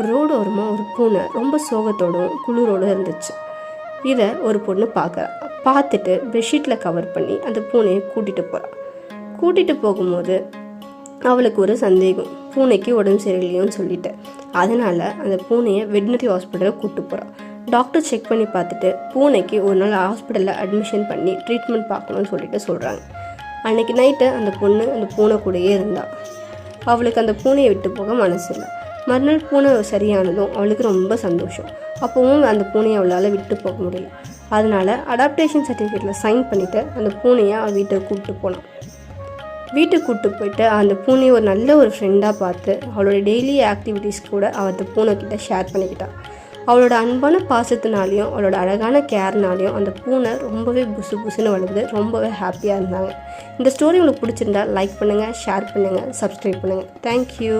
Road ஓரமாக ஒரு பூனை ரொம்ப சோகத்தோடும் குளிரோடு இருந்துச்சு. இதை ஒரு பொண்ணு பார்த்துட்டு பெட்ஷீட்டில் கவர் பண்ணி அந்த பூனையை கூட்டிகிட்டு போகும்போது அவளுக்கு ஒரு சந்தேகம், பூனைக்கு உடம்பு சரியில்லையோன்னு சொல்லிட்டு. அதனால் அந்த பூனையை வெட்டினரி ஹாஸ்பிட்டலில் கூப்பிட்டு போகிறான். டாக்டர் செக் பண்ணி பார்த்துட்டு பூனைக்கு ஒரு நாள் ஹாஸ்பிட்டலில் அட்மிஷன் பண்ணி ட்ரீட்மெண்ட் பார்க்கணுன்னு சொல்கிறாங்க. அன்றைக்கி நைட்டு அந்த பொண்ணு அந்த பூனை கூடயே இருந்தாள். அவளுக்கு அந்த பூனையை விட்டு போக மனசு இல்லை. மறுநாள் பூனை சரியானதும் அவளுக்கு ரொம்ப சந்தோஷம். அப்போவும் அந்த பூனையை அவளால் விட்டு போக முடியல. அதனால் அடாப்டேஷன் சர்டிஃபிகேட்டில் சைன் பண்ணிவிட்டு அந்த பூனையை அவள் வீட்டுக்கு கூப்பிட்டு போயிட்டு அந்த பூனையை ஒரு நல்ல ஒரு ஃப்ரெண்டாக பார்த்து அவளோட டெய்லி ஆக்டிவிட்டீஸ் கூட அவள் அந்த பூனைக்கிட்ட ஷேர் பண்ணிக்கிட்டாள். அவளோட அன்பான பாசத்தினாலையும் அவளோட அழகான கேர்னாலையும் அந்த பூனை ரொம்பவே புசுன்னு வளர்ந்து ரொம்பவே ஹாப்பியாக இருந்தாங்க. இந்த ஸ்டோரி உங்களுக்கு பிடிச்சிருந்தா லைக் பண்ணுங்கள், ஷேர் பண்ணுங்கள், சப்ஸ்கிரைப் பண்ணுங்கள். தேங்க்யூ.